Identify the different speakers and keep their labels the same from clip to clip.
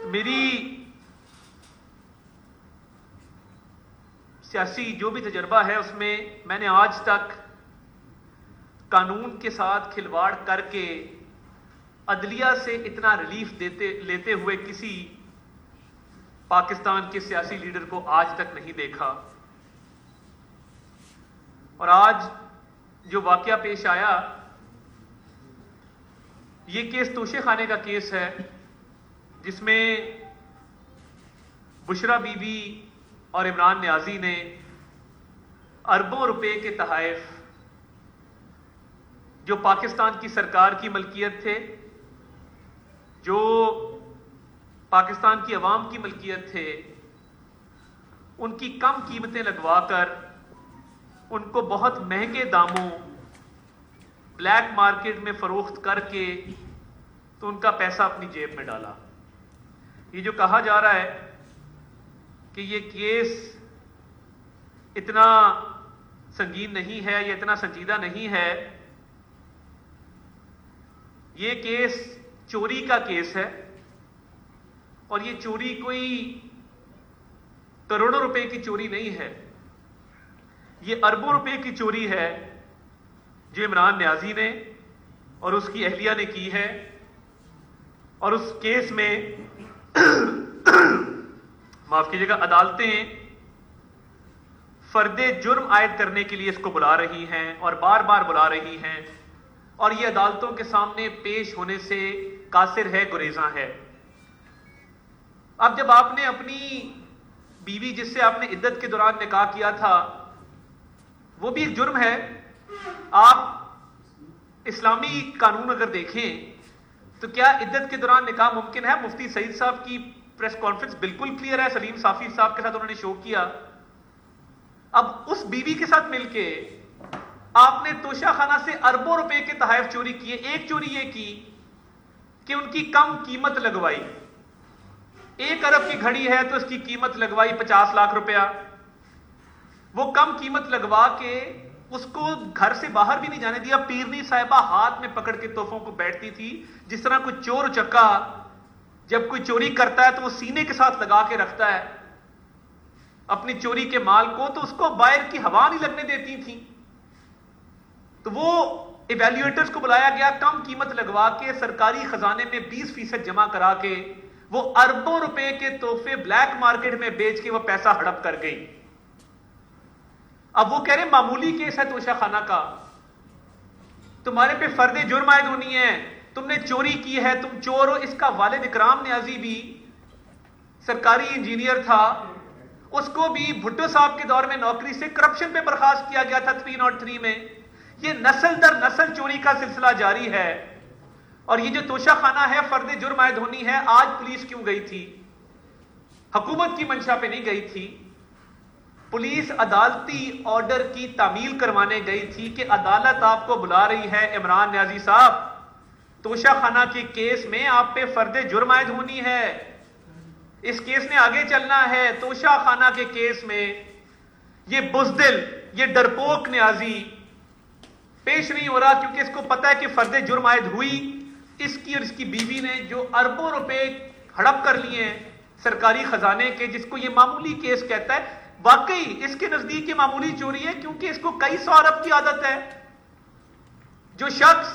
Speaker 1: میری سیاسی جو بھی تجربہ ہے اس میں میں نے آج تک قانون کے ساتھ کھلواڑ کر کے عدلیہ سے اتنا ریلیف لیتے ہوئے کسی پاکستان کے سیاسی لیڈر کو آج تک نہیں دیکھا. اور آج جو واقعہ پیش آیا یہ کیس توشے خانے کا کیس ہے جس میں بشرا بی بی اور عمران نیازی نے اربوں روپے کے تحائف جو پاکستان کی سرکار کی ملکیت تھے، جو پاکستان کی عوام کی ملکیت تھے، ان کی کم قیمتیں لگوا کر ان کو بہت مہنگے داموں بلیک مارکیٹ میں فروخت کر کے تو ان کا پیسہ اپنی جیب میں ڈالا. یہ جو کہا جا رہا ہے کہ یہ کیس اتنا سنگین نہیں ہے یا اتنا سنجیدہ نہیں ہے، یہ کیس چوری کا کیس ہے اور یہ چوری کوئی کروڑوں روپے کی چوری نہیں ہے، یہ اربوں روپے کی چوری ہے جو عمران نیازی نے اور اس کی اہلیہ نے کی ہے. اور اس کیس میں معاف کیجیے گا عدالتیں فرد جرم عائد کرنے کے لیے اس کو بلا رہی ہیں اور بار بار بلا رہی ہیں، اور یہ عدالتوں کے سامنے پیش ہونے سے قاصر ہے، گریزاں ہے. اب جب آپ نے اپنی بیوی جس سے آپ نے عدت کے دوران نکاح کیا تھا وہ بھی ایک جرم ہے. آپ اسلامی قانون اگر دیکھیں تو کیا عدت کے دوران نکاح ممکن ہے؟ مفتی سعید صاحب کی پریس کانفرنس بالکل کلیئر ہے، سلیم صافی صاحب کے ساتھ انہوں نے شو کیا. اب اس بیوی کے ساتھ مل کے آپ نے توشہ خانہ سے اربوں روپے کے تحائف چوری کیے. ایک چوری یہ کی کہ ان کی کم قیمت لگوائی. 1 ارب کی گھڑی ہے تو اس کی قیمت لگوائی 50 لاکھ روپیہ. وہ کم قیمت لگوا کے اس کو گھر سے باہر بھی نہیں جانے دیا. پیرنی صاحبہ ہاتھ میں پکڑ کے تحفوں کو بیٹھتی تھی، جس طرح کوئی چور چکا جب کوئی چوری کرتا ہے تو وہ سینے کے ساتھ لگا کے رکھتا ہے اپنی چوری کے مال کو، تو اس کو باہر کی ہوا نہیں لگنے دیتی تھی. تو وہ ایویلیویٹرز کو بلایا گیا، کم قیمت لگوا کے سرکاری خزانے میں 20% جمع کرا کے وہ اربوں روپے کے تحفے بلیک مارکیٹ میں بیچ کے وہ پیسہ ہڑپ کر گئی. اب وہ کہہ رہے ہیں معمولی کیس ہے توشہ خانہ کا، تمہارے پہ فرد جرم عائد ہونی ہے، تم نے چوری کی ہے، تم چور ہو. اس کا والد اکرام نیازی بھی سرکاری انجینئر تھا، اس کو بھی بھٹو صاحب کے دور میں نوکری سے کرپشن پہ برخاست کیا گیا تھا 303 میں. یہ نسل در نسل چوری کا سلسلہ جاری ہے. اور یہ جو توشہ خانہ ہے فرد جرم عائد ہونی ہے. آج پولیس کیوں گئی تھی؟ حکومت کی منشا پہ نہیں گئی تھی. پولیس عدالتی آرڈر کی تعمیل کروانے گئی تھی کہ عدالت آپ کو بلا رہی ہے عمران نیازی صاحب، توشہ خانہ کے کیس میں آپ پہ فرد جرم عائد ہونی ہے، اس کیس نے آگے چلنا ہے. توشہ خانہ کے کیس میں یہ بزدل، یہ ڈرپوک نیازی پیش نہیں ہو رہا کیونکہ اس کو پتا ہے کہ فرد جرم عائد ہوئی. اس کی اور اس کی بیوی نے جو اربوں روپے ہڑپ کر لیے ہیں سرکاری خزانے کے، جس کو یہ معمولی کیس کہتا ہے، واقعی اس کے نزدیک یہ معمولی چوری ہے کیونکہ اس کو کئی 100 ارب کی عادت ہے. جو شخص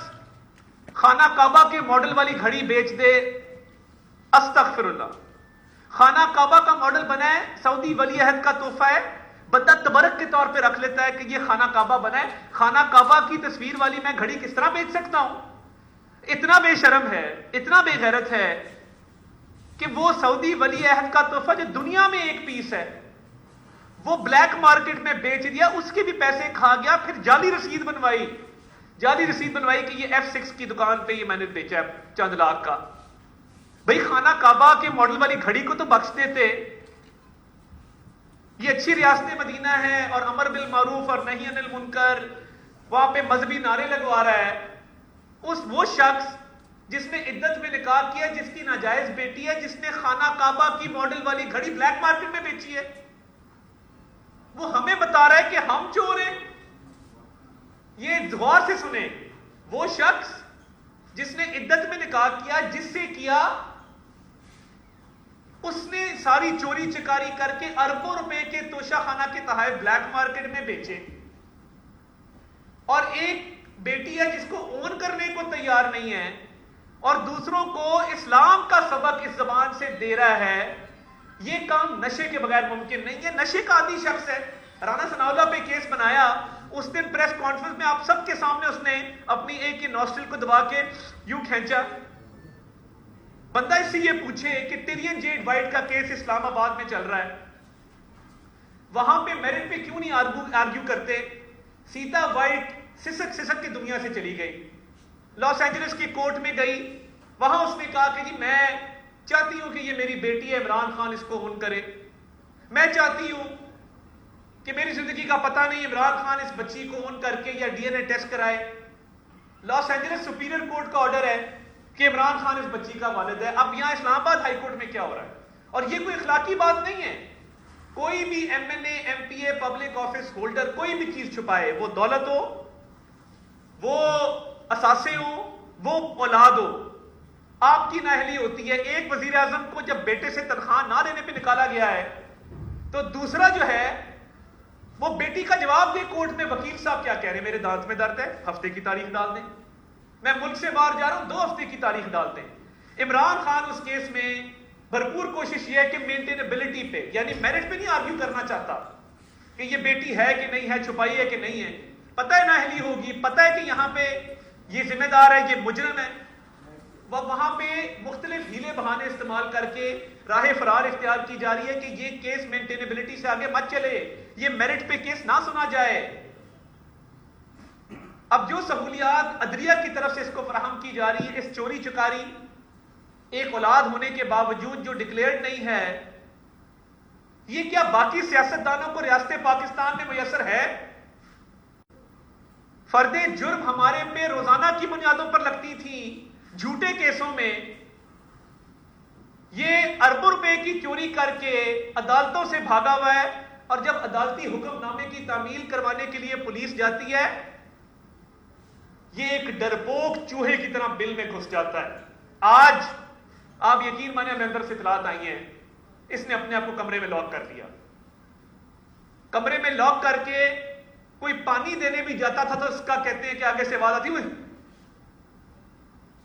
Speaker 1: خانہ کعبہ کے ماڈل والی گھڑی بیچ دے، استغفر اللہ، خانہ کعبہ کا ماڈل بنا ہے، سعودی ولی عہد کا تحفہ ہے، بندہ تبرک کے طور پہ رکھ لیتا ہے کہ یہ خانہ کعبہ بنا ہے. خانہ کعبہ کی تصویر والی میں گھڑی کس طرح بیچ سکتا ہوں؟ اتنا بے شرم ہے، اتنا بے غیرت ہے کہ وہ سعودی ولی عہد کا تحفہ جو دنیا میں ایک پیس ہے وہ بلیک مارکیٹ میں بیچ دیا، اس کے بھی پیسے کھا گیا. پھر جعلی رسید بنوائی کہ یہ F6 کی دکان پہ یہ میں نے بیچا ہے چند لاکھ کا. بھئی خانہ کعبہ کے ماڈل والی گھڑی کو تو بخش دیتے. یہ اچھی ریاست مدینہ ہے اور امر بالمعروف اور نہی عن المنکر، وہاں پہ مذہبی نعرے لگوا رہا ہے. وہ شخص جس نے عدت میں نکاح کیا، جس کی ناجائز بیٹی ہے، جس نے خانہ کعبہ کی ماڈل والی گھڑی بلیک مارکیٹ میں بیچی ہے، وہ ہمیں بتا رہا ہے کہ ہم چور ہیں. یہ غور سے سنیں، وہ شخص جس نے عدت میں نکاح کیا، جس سے کیا اس نے ساری چوری چکاری کر کے اربوں روپے کے توشہ خانہ کے تحائف بلیک مارکیٹ میں بیچے، اور ایک بیٹی ہے جس کو اون کرنے کو تیار نہیں ہے اور دوسروں کو اسلام کا سبق اس زبان سے دے رہا ہے. یہ کام نشے کے بغیر ممکن نہیں ہے. نشے کا عادی شخص ہے. رانا ثناء اللہ پہ کیس بنایا، اس دن پریس کانفرنس میں آپ سب کے سامنے اس نے اپنی ایک کے نوسٹرل کو دبا کے یوں کھینچا. بندہ اس سے یہ پوچھے کہ ٹیرین جیڈ وائٹ کا کیس اسلام آباد میں چل رہا ہے، وہاں پہ میرٹ پہ کیوں نہیں آرگیو کرتے؟ سیتا وائٹ سسک سسک کی دنیا سے چلی گئی، لاس اینجلس کی کورٹ میں گئی، وہاں اس نے کہا کہ جی میں چاہتی ہوں کہ یہ میری بیٹی ہے، عمران خان اس کو اون کرے، میں چاہتی ہوں کہ میری زندگی کا پتہ نہیں، عمران خان اس بچی کو اون کر کے یا ڈی این اے ٹیسٹ کرائے. لاس اینجلس سپیریئر کورٹ کا آرڈر ہے کہ عمران خان اس بچی کا والد ہے. اب یہاں اسلام آباد ہائی کورٹ میں کیا ہو رہا ہے؟ اور یہ کوئی اخلاقی بات نہیں ہے. کوئی بھی ایم این اے، ایم پی اے، پبلک آفس ہولڈر کوئی بھی چیز چھپائے، وہ دولت ہو، وہ اثاثے ہو، وہ اولاد ہو، آپ کی نااہلی ہوتی ہے. ایک وزیر اعظم کو جب بیٹے سے تنخواہ نہ دینے پہ نکالا گیا ہے تو دوسرا جو ہے وہ بیٹی کا جواب دے کورٹ میں. وکیل صاحب کیا کہہ رہے ہیں؟ میرے دانت میں درد ہے، ہفتے کی تاریخ ڈال دیں. میں ملک سے باہر جا رہا ہوں، 2 ہفتے کی تاریخ ڈالتے ہیں. عمران خان اس کیس میں بھرپور کوشش یہ ہے کہ مینٹینیبلٹی پہ، یعنی میرٹ پہ نہیں آرگیو کرنا چاہتا کہ یہ بیٹی ہے کہ نہیں ہے، چھپائی ہے کہ نہیں ہے. پتہ ہے نااہلی ہوگی، پتہ ہے کہ یہاں پہ یہ ذمہ دار ہے، یہ مجرم ہے، وہاں پہ مختلف ہیلے بہانے استعمال کر کے راہ فرار اختیار کی جا رہی ہے کہ یہ کیس مینٹینیبلٹی سے آگے مت چلے، یہ میرٹ پہ کیس نہ سنا جائے. اب جو سہولیات عدلیہ کی طرف سے اس کو فراہم کی جا رہی ہے، اس چوری چکاری، ایک اولاد ہونے کے باوجود جو ڈکلیئرڈ نہیں ہے، یہ کیا باقی سیاستدانوں کو ریاست پاکستان میں میسر ہے؟ فرد جرم ہمارے پہ روزانہ کی بنیادوں پر لگتی تھی جھوٹے کیسوں میں. یہ اربوں روپے کی چوری کر کے عدالتوں سے بھاگا ہوا ہے، اور جب عدالتی حکم نامے کی تعمیل کروانے کے لیے پولیس جاتی ہے، یہ ایک ڈرپوک چوہے کی طرح بل میں گھس جاتا ہے. آج آپ یقین مانیں ہمیں اندر سے اطلاعات آئی ہیں، اس نے اپنے آپ کو کمرے میں لاک کر دیا. کمرے میں لاک کر کے کوئی پانی دینے بھی جاتا تھا تو اس کا کہتے ہیں کہ آگے سے آواز آتی ہوئی،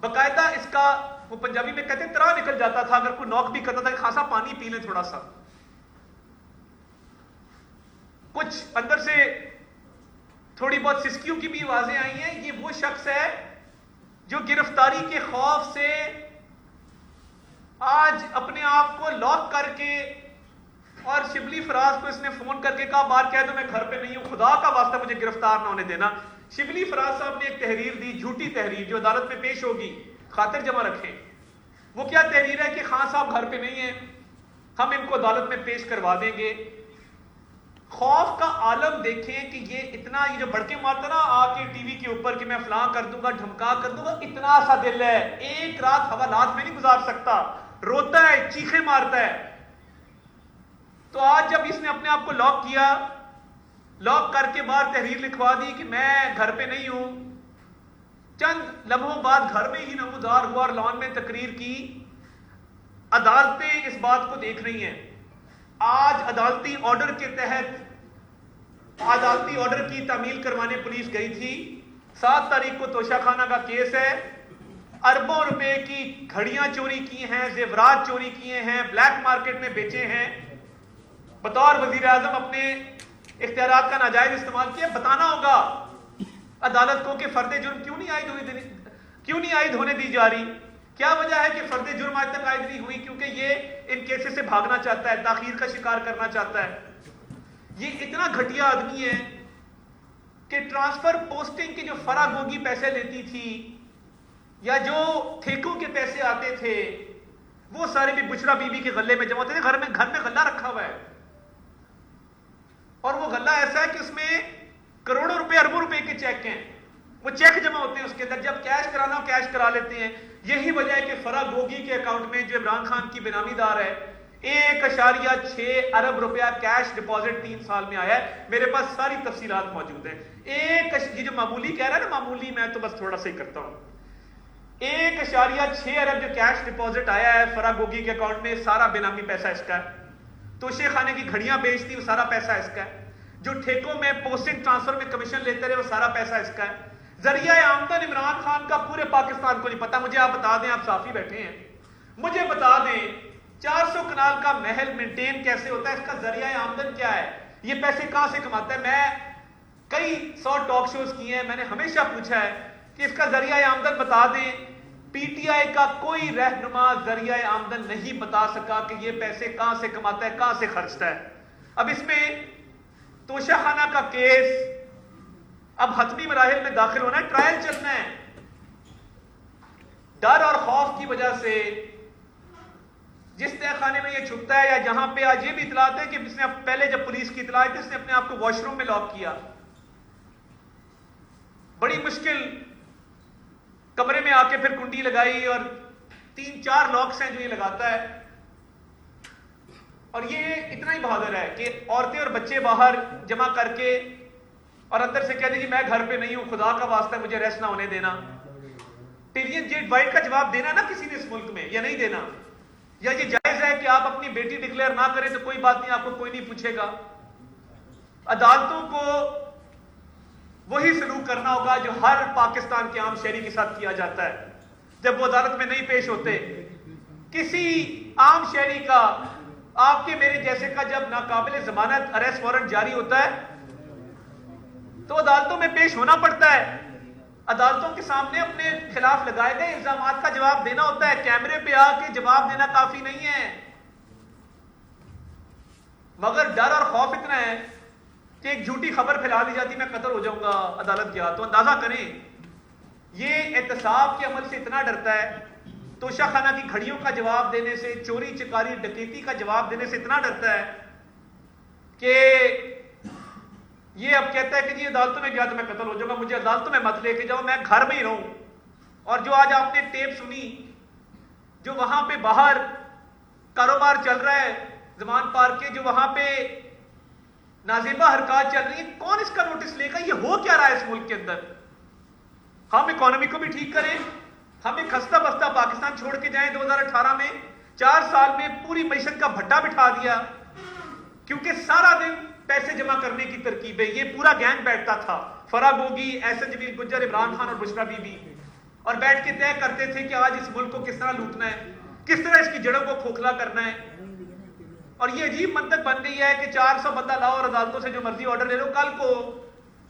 Speaker 1: باقاعدہ اس کا وہ پنجابی میں کہتے ہیں ترا نکل جاتا تھا اگر کوئی نوک بھی کرتا تھا کہ خاصا پانی پی لیں تھوڑا سا. کچھ اندر سے تھوڑی بہت سسکیوں کی بھی آوازیں آئی ہیں. یہ وہ شخص ہے جو گرفتاری کے خوف سے آج اپنے آپ کو لاک کر کے، اور شبلی فراز کو اس نے فون کر کے کہا بار کہہ دو میں گھر پہ نہیں ہوں، خدا کا واسطہ مجھے گرفتار نہ ہونے دینا. شبلی فراز صاحب نے ایک تحریر دی، جھوٹی تحریر جو عدالت میں پیش ہوگی، خاطر جمع رکھیں. وہ کیا تحریر ہے کہ خان صاحب گھر پہ نہیں ہیں، ہم ان کو عدالت میں پیش کروا دیں گے. خوف کا عالم دیکھیں کہ یہ اتنا، یہ جو بڑکے مارتا نا آ کے ٹی وی کے اوپر کہ میں فلاں کر دوں گا، دھمکا کر دوں گا، اتنا سا دل ہے، ایک رات حوالات میں نہیں گزار سکتا، روتا ہے، چیخیں مارتا ہے. تو آج جب اس نے اپنے آپ کو لاک کیا، لاک کر کے باہر تحریر لکھوا دی کہ میں گھر پہ نہیں ہوں، چند لمحوں بعد گھر میں ہی نمودار ہوا اور لان میں تقریر کی. عدالتیں اس بات کو دیکھ رہی ہیں. آج عدالتی آرڈر کے تحت عدالتی آرڈر کی تعمیل کروانے پولیس گئی تھی. 7 تاریخ کو توشہ خانہ کا کیس ہے. اربوں روپے کی گھڑیاں چوری کی ہیں، زیورات چوری کیے ہیں، بلیک مارکیٹ میں بیچے ہیں. بطور وزیر اعظم اپنے اختیارات کا ناجائز استعمال کیا. بتانا ہوگا عدالت کو کہ فرد جرم کیوں نہیں عائد ہونے دی جا رہی. کیا وجہ ہے کہ فرد جرم آج تک عائد نہیں ہوئی؟ کیونکہ یہ ان کیسز سے بھاگنا چاہتا ہے، تاخیر کا شکار کرنا چاہتا ہے. یہ اتنا گھٹیا آدمی ہے کہ ٹرانسفر پوسٹنگ کی جو فرا گوگی پیسے لیتی تھی یا جو ٹھیکوں کے پیسے آتے تھے وہ سارے بھی بشرا بی بی کے غلے میں جمع ہوتے تھے. گھر میں غلہ رکھا ہوا ہے، اور وہ غلہ ایسا ہے کہ اس میں کروڑوں روپے اربوں روپے کے چیک ہیں. وہ چیک جمع ہوتے ہیں اس کے اندر، جب کیش کرانا ہو کیش کرا لیتے ہیں. یہی وجہ ہے کہ فرا گوگی کے اکاؤنٹ میں جو عمران خان کی بینامی دار ہے 1.6 ارب روپیہ کیش ڈپازٹ 3 سال میں آیا ہے. میرے پاس ساری تفصیلات موجود ہیں. یہ جو معمولی کہہ رہا ہے نا، معمولی، میں تو بس تھوڑا سا ہی کرتا ہوں. 1.6 ارب جو کیش ڈپازٹ آیا ہے فرا گوگی کے اکاؤنٹ میں، سارا بینامی پیسہ اس کا ہے۔ توشے خانے کی گھڑیاں بیچتی وہ سارا پیسہ اس کا ہے۔ جو ٹھیکوں میں پوسٹنگ ٹرانسفر میں کمیشن لیتے رہے وہ سارا پیسہ اس کا ہے۔ ذریعہ آمدن عمران خان کا پورے پاکستان کو نہیں پتا، مجھے آپ بتا دیں، آپ صافی بیٹھے ہیں، مجھے بتا دیں 400 کنال کا محل مینٹین کیسے ہوتا ہے، اس کا ذریعہ آمدن کیا ہے، یہ پیسے کہاں سے کماتا ہے؟ میں کئی 100 ٹاک شوز کیے ہیں، میں نے ہمیشہ پوچھا ہے کہ اس کا ذریعہ آمدن بتا دیں۔ پی ٹی آئی کا کوئی رہنما ذریعہ آمدن نہیں بتا سکا کہ یہ پیسے کہاں سے کماتا ہے، کہاں سے خرچتا ہے۔ اب اس میں توشہ خانہ کا کیس اب حتمی مراحل میں داخل ہونا ہے، ٹرائل چلنا ہے۔ ڈر اور خوف کی وجہ سے جس تہہ خانے میں یہ چھپتا ہے، یا جہاں پہ آج یہ بھی اطلاعات ہے کہ اس نے پہلے جب پولیس کی اطلاع تھی اس نے اپنے آپ کو واش روم میں لاک کیا، بڑی مشکل کمرے میں آ کے پھر کنڈی لگائی، اور 3-4 لاکس ہیں جو یہ لگاتا ہے۔ اور یہ اتنا ہی بہادر ہے کہ عورتیں اور بچے باہر جمع کر کے اور اندر سے کہہ دیں جی میں گھر پہ نہیں ہوں، خدا کا واسطہ مجھے ریسٹ نہ ہونے دینا۔ ٹیلین جیٹ وائٹ کا جواب دینا نا کسی نے اس ملک میں، یا نہیں دینا؟ یا یہ جائز ہے کہ آپ اپنی بیٹی ڈکلیئر نہ کریں تو کوئی بات نہیں، آپ کو کوئی نہیں پوچھے گا؟ عدالتوں کو وہی سلوک کرنا ہوگا جو ہر پاکستان کے عام شہری کے ساتھ کیا جاتا ہے جب وہ عدالت میں نہیں پیش ہوتے۔ کسی عام شہری کا، آپ کے میرے جیسے کا، جب ناقابل ضمانت اریسٹ وارنٹ جاری ہوتا ہے تو عدالتوں میں پیش ہونا پڑتا ہے، عدالتوں کے سامنے اپنے خلاف لگائے گئے الزامات کا جواب دینا ہوتا ہے۔ کیمرے پہ آ کے جواب دینا کافی نہیں ہے، مگر ڈر اور خوف اتنا ہے کہ ایک جھوٹی خبر پھیلا دی جاتی میں قتل ہو جاؤں گا عدالت گیا، تو اندازہ کریں یہ احتساب کے عمل سے اتنا ڈرتا ہے، توشہ خانہ کی گھڑیوں کا جواب دینے سے، چوری چکاری ڈکیتی کا جواب دینے سے اتنا ڈرتا ہے کہ یہ اب کہتا ہے کہ جی عدالتوں میں گیا تو میں قتل ہو جاؤں گا، مجھے عدالتوں میں مت لے کے جاؤ، میں گھر میں ہی رہوں۔ اور جو آج آپ نے ٹیپ سنی، جو وہاں پہ باہر کاروبار چل رہا ہے زمان پارک کے، جو وہاں پہ نازیبہ حرکات چل رہی ہیں، کون اس کا نوٹس لے گا؟ یہ ہو کیا رہا ہے اس ملک کے اندر؟ ہم اکانومی کو بھی ٹھیک کریں، ہم ایک خستہ بستہ پاکستان چھوڑ کے جائیں 2018 میں 4 سال میں پوری معیشت کا بھٹا بٹھا دیا، کیونکہ سارا دن پیسے جمع کرنے کی ترکیبیں، یہ پورا گینگ بیٹھتا تھا، فرا گوگی، احسن جمیل گجر، عمران خان اور بشرا بی بی، اور بیٹھ کے طے کرتے تھے کہ آج اس ملک کو کس طرح لوٹنا ہے، کس طرح اس کی جڑوں کو کھوکھلا کرنا ہے۔ اور یہ عجیب منطق بن گئی ہے کہ 400 بندہ لاؤ اور عدالتوں سے جو مرضی آرڈر لے لو،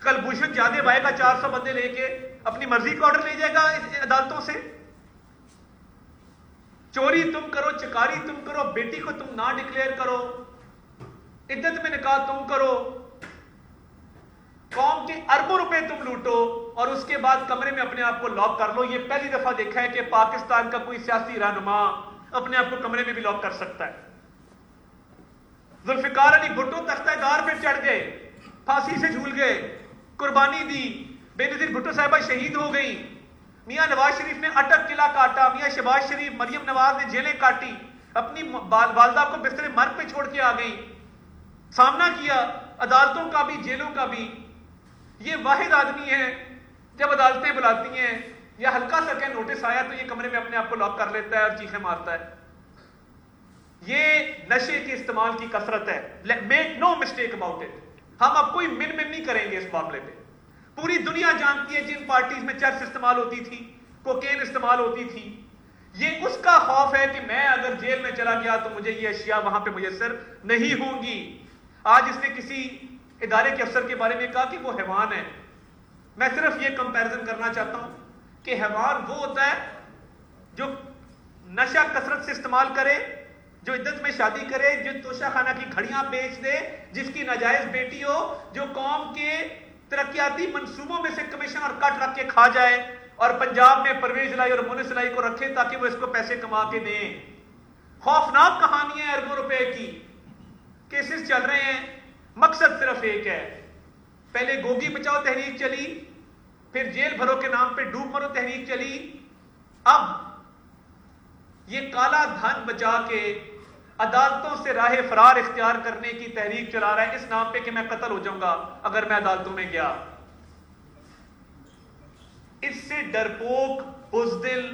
Speaker 1: کل بھوشن جادے بھائی کا 400 بندے لے کے اپنی مرضی کا آرڈر لے جائے گا عدالتوں سے۔ چوری تم کرو، چکاری تم کرو، بیٹی کو تم نہ ڈکلیئر کرو، عدت میں نکاح تم کرو، قوم کے اربوں روپے تم لوٹو، اور اس کے بعد کمرے میں اپنے آپ کو لاک کر لو۔ یہ پہلی دفعہ دیکھا ہے کہ پاکستان کا کوئی سیاسی رہنما اپنے آپ کو کمرے میں بھی لاک کر سکتا ہے۔ ذوالفقار علی بھٹو تختہ دار پہ چڑھ گئے، پھانسی سے جھول گئے، قربانی دی، بے نظیر بھٹو صاحبہ شہید ہو گئی، میاں نواز شریف نے اٹک قلعہ کاٹا، میاں شہباز شریف، مریم نواز نے جیلیں کاٹی، اپنی والدہ کو بستر مرگ پہ چھوڑ کے آ گئی، سامنا کیا عدالتوں کا بھی جیلوں کا بھی۔ یہ واحد آدمی ہے جب عدالتیں بلاتی ہیں یا ہلکا سا کہ نوٹس آیا تو یہ کمرے میں اپنے آپ کو لاک کر لیتا ہے اور چیخیں مارتا ہے۔ یہ نشے کے استعمال کی کثرت ہے، make no mistake about it. ہم اب کوئی من نہیں کریں گے اس معاملے میں۔ پوری دنیا جانتی ہے جن پارٹیز میں چرس استعمال ہوتی تھی، کوکین استعمال ہوتی تھی، یہ اس کا خوف ہے کہ میں اگر جیل میں چلا گیا تو مجھے یہ اشیاء وہاں پہ میسر نہیں ہوں گی۔ آج اس نے کسی ادارے کے افسر کے بارے میں کہا کہ وہ حیوان ہے۔ میں صرف یہ کمپیرزن کرنا چاہتا ہوں کہ حیوان وہ ہوتا ہے جو نشہ کثرت سے استعمال کرے، جو عدت میں شادی کرے، جو توشہ خانہ کی گھڑیاں بیچ دے، جس کی ناجائز بیٹی ہو، جو قوم کے ترقیاتی منصوبوں میں سے کمیشن اور کٹ رکھ کے کھا جائے، اور پنجاب میں پرویز الہی اور مونس الہی کو رکھے تاکہ وہ اس کو پیسے کما کے دیں۔ خوفناک کہانی ہے اربوں روپے کی، کیسز چل رہے ہیں، مقصد صرف ایک ہے۔ پہلے گوگی بچاؤ تحریک چلی، پھر جیل بھرو کے نام پہ ڈوب مرو تحریک چلی، اب یہ کالا دھن بچا کے عدالتوں سے راہ فرار اختیار کرنے کی تحریک چلا رہا ہے اس نام پہ کہ میں قتل ہو جاؤں گا اگر میں عدالتوں میں گیا۔ اس سے ڈرپوک بزدل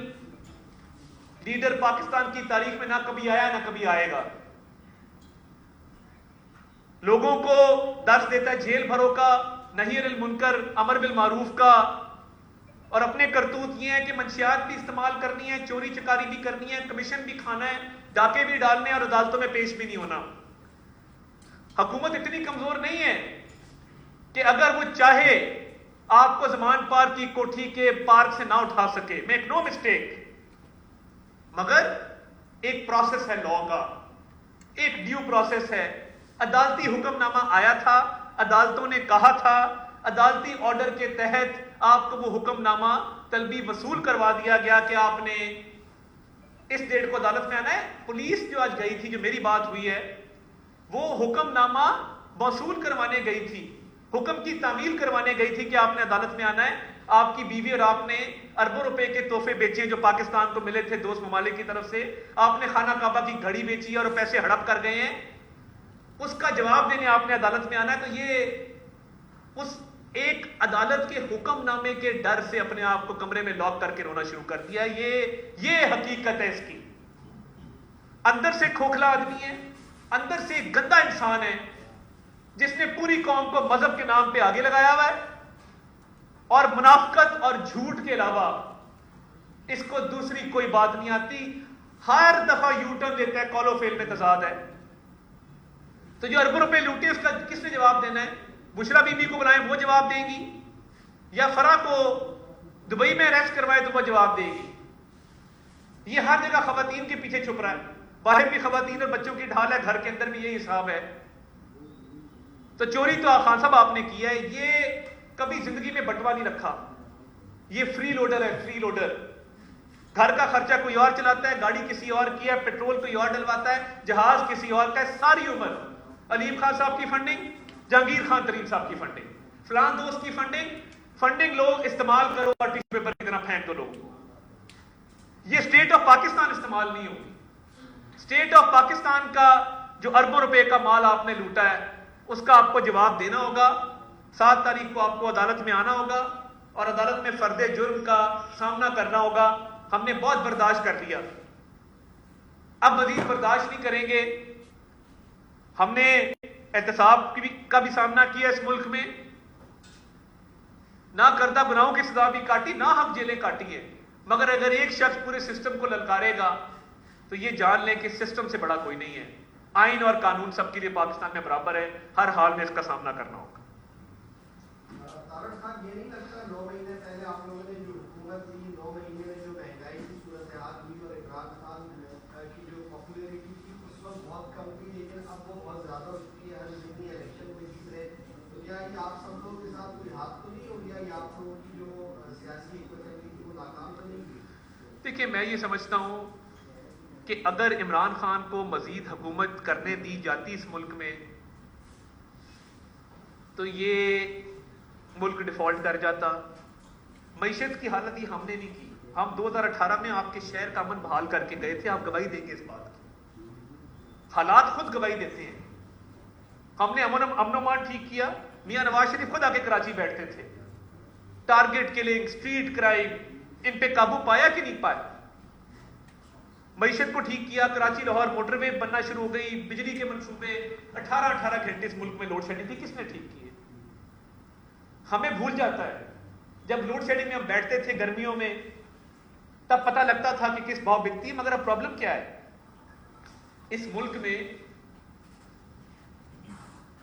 Speaker 1: لیڈر پاکستان کی تاریخ میں نہ کبھی آیا نہ کبھی آئے گا. لوگوں کو درس دیتا ہے جیل بھروں کا، نہی عن المنکر، امر بالمعروف کا، اور اپنے کرتوت یہ ہے کہ منشیات بھی استعمال کرنی ہے، چوری چکاری بھی کرنی ہے، کمیشن بھی کھانا ہے، ڈاکے بھی ڈالنے ہیں اور عدالتوں میں پیش بھی نہیں ہونا. حکومت اتنی کمزور نہیں ہے کہ اگر وہ چاہے آپ کو زمان پارک کی کوٹھی کے پارک سے نہ اٹھا سکے. میک نو مسٹیک، مگر ایک پروسیس ہے لا کا، ایک ڈیو پروسیس ہے. عدالتی حکم نامہ آیا تھا، عدالتوں نے کہا تھا، عدالتی آرڈر کے تحت آپ کو وہ حکم نامہ طلبی وصول کروا دیا گیا کہ آپ نے اس ڈیٹ کو عدالت میں آنا ہے. پولیس جو آج گئی تھی، جو میری بات ہوئی ہے، وہ حکم نامہ موصول کروانے گئی تھی، حکم کی تعمیل کروانے گئی تھی کہ آپ نے عدالت میں آنا ہے. آپ کی بیوی اور آپ نے اربوں روپے کے تحفے بیچے ہیں جو پاکستان کو ملے تھے دوست ممالک کی طرف سے. آپ نے خانہ کعبہ کی گھڑی بیچی اور پیسے ہڑپ کر گئے ہیں. اس کا جواب دینے آپ نے عدالت میں آنا ہے. تو یہ اس ایک عدالت کے حکم نامے کے ڈر سے اپنے آپ کو کمرے میں لاک کر کے رونا شروع کر دیا. یہ حقیقت ہے اس کی. اندر سے کھوکھلا آدمی ہے، اندر سے ایک گندا انسان ہے جس نے پوری قوم کو مذہب کے نام پہ آگے لگایا ہوا ہے، اور منافقت اور جھوٹ کے علاوہ اس کو دوسری کوئی بات نہیں آتی. ہر دفعہ یو ٹرن لیتا ہے، کال و فیل میں تضاد ہے. تو جو اربوں روپے لوٹے اس کا کس نے جواب دینا ہے؟ بشرا بی بی کو بلائیں وہ جواب دے گی، یا فرح کو دبئی میں اریسٹ کروائے تو وہ جواب دے گی. یہ ہر جگہ خواتین کے پیچھے چھپ رہا ہے. باہر بھی خواتین اور بچوں کی ڈھال ہے، گھر کے اندر بھی یہی حساب ہے. تو چوری تو خان صاحب آپ نے کیا ہے، یہ کبھی زندگی میں بٹوا نہیں رکھا. یہ فری لوڈر ہے، فری لوڈر. گھر کا خرچہ کوئی اور چلاتا ہے، گاڑی کسی اور کی ہے، پیٹرول کوئی اور ڈلواتا ہے، جہاز کسی اور کا ہے. ساری عمر علیم خان صاحب کی فنڈنگ، جہانگیر خان ترین صاحب کی فنڈنگ، فلان دوست کی فنڈنگ لوگ استعمال کرو اور ٹیشو پیپر کی طرح پھینک دو لوگوں. یہ اسٹیٹ آف پاکستان استعمال نہیں ہوگی. اسٹیٹ آف پاکستان کا جو اربوں روپے کا مال آپ نے لوٹا ہے اس کا آپ کو جواب دینا ہوگا. 7 تاریخ کو آپ کو عدالت میں آنا ہوگا اور عدالت میں فرد جرم کا سامنا کرنا ہوگا. ہم نے بہت برداشت کر لیا، اب مزید برداشت نہیں کریں گے. ہم نے احتساب کا بھی سامنا کیا اس ملک میں، نہ کردہ گناہوں کی سزا بھی کاٹی، نہ حق جیلیں کاٹی ہے. مگر اگر ایک شخص پورے سسٹم کو للکارے گا تو یہ جان لیں کہ سسٹم سے بڑا کوئی نہیں ہے. آئین اور قانون سب کے لیے پاکستان میں برابر ہے، ہر حال میں اس کا سامنا کرنا ہوگا.
Speaker 2: تارڑ صاحب، یہ نہیں لگتا 9 مہینے پہلے آپ لوگوں نے جو حکومت دی، 9 مہینے میں جو مہنگائی کی صورتحال ہوئی اور عمران خان کی جو پاپولیرٹی تھی اس وقت بہت کم تھی، لیکن اب وہ بہت زیادہ ہو چکی ہے، ہر ضمنی الیکشن میں جیت رہے. تو کیا یہ آپ سب لوگوں کے ساتھ کوئی ہاتھ تو نہیں ہو گیا، یا آپ لوگوں کی جو سیاسی حکمت تھی وہ ناکام تو نہیں ہوئی؟
Speaker 1: دیکھیے، میں یہ سمجھتا ہوں کہ اگر عمران خان کو مزید حکومت کرنے دی جاتی اس ملک میں تو یہ ملک ڈیفالٹ کر جاتا. معیشت کی حالت یہ ہم نے نہیں کی. ہم 2018 میں آپ کے شہر کا امن بحال کر کے گئے تھے، آپ گواہی دیں گے اس بات کی. حالات خود گواہی دیتے ہیں. ہم نے امن و امان ٹھیک کیا. میاں نواز شریف خود آ کے کراچی بیٹھتے تھے. ٹارگٹ کلنگ، اسٹریٹ کرائم، ان پہ قابو پایا کہ نہیں پایا؟ معیشت کو ٹھیک کیا. کراچی لاہور موٹر وے بننا شروع ہو گئی. بجلی کے منصوبے 18 گھنٹے اس ملک میں لوڈ شیڈنگ تھی، کس نے ٹھیک کی ہے؟ ہمیں بھول جاتا ہے. جب لوڈ شیڈنگ میں ہم بیٹھتے تھے گرمیوں میں تب پتہ لگتا تھا کہ کس بھاؤ بکتی ہے. مگر اب پرابلم کیا ہے اس ملک میں؟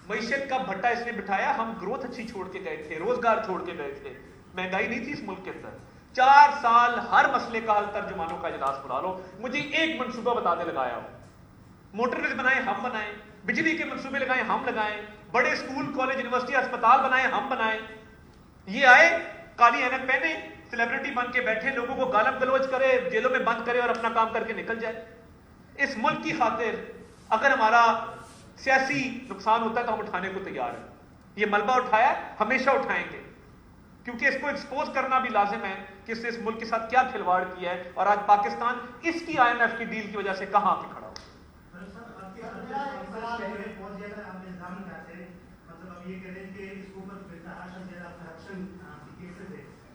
Speaker 1: معیشت کا بھٹا اس نے بٹھایا. ہم گروتھ اچھی چھوڑ کے گئے تھے، روزگار چھوڑ کے گئے تھے، مہنگائی نہیں تھی اس ملک کے اندر. 4 سال ہر مسئلے کا حل ترجمانوں کا اجلاس بلا لو، مجھے ایک منصوبہ بتانے لگایا ہو. موٹر ویز بنائیں ہم بنائیں، بجلی کے منصوبے لگائیں ہم لگائیں، بڑے اسکول کالج یونیورسٹی اسپتال بنائیں ہم بنائیں. یہ آئے کالی اینک پہنے، سیلیبریٹی بن کے بیٹھے، لوگوں کو گالم گلوچ کرے، جیلوں میں بند کرے اور اپنا کام کر کے نکل جائے. اس ملک کی خاطر اگر ہمارا سیاسی نقصان ہوتا ہے تو ہم اٹھانے کو تیار ہیں. یہ ملبہ اٹھایا، ہمیشہ اٹھائیں گے، کیونکہ اس کو ایکسپوز کرنا بھی لازم ہے کہ اس نے اس ملک کے ساتھ کیا کھلواڑ کیا ہے اور آج پاکستان اس کی IMF کی ڈیل کی وجہ سے کہاں پہ کھڑا ہو.
Speaker 3: مطلب اب یہ کہہ رہے ہیں کہ اس کو اوپر کرپشن کے کیسز ہے.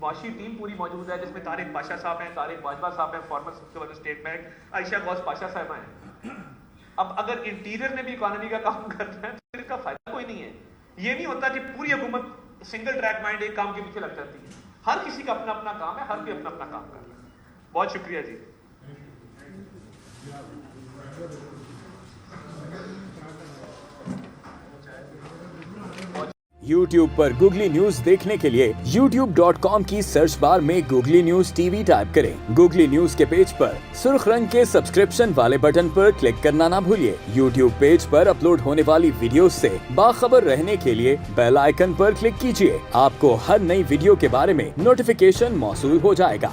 Speaker 1: معاشی ٹیم پوری موجود ہے جس میں طارق پاشا صاحب ہیں, طارق باجوہ صاحب ہیں, فارمر گورنر اسٹیٹ بینک, عائشہ غوث پاشا صاحبہ ہیں. اب اگر انٹیریئر نے بھی اکانومی کا کام کرنا ہے تو پھر اس کا فائدہ کوئی نہیں ہے. یہ نہیں ہوتا کہ پوری حکومت سنگل ٹریک مائنڈ ایک کام کے پیچھے لگ جاتی ہے. ہر کسی کا اپنا اپنا کام ہے, ہر کوئی اپنا اپنا کام کر رہا ہے. بہت شکریہ جی.
Speaker 4: YouTube پر گوگلی نیوز دیکھنے کے لیے youtube.com کی سرچ بار میں googly news T V type کریں. گوگلی نیوز کے پیج پر سرخ رنگ کے سبسکرپشن والے بٹن پر کلک کرنا نہ بھولیے. YouTube پیج پر اپلوڈ ہونے والی ویڈیوز سے باخبر رہنے کے لیے بیل آئیکن پر کلک کیجیے. آپ کو ہر نئی ویڈیو کے بارے میں نوٹیفیکیشن موصول ہو جائے گا.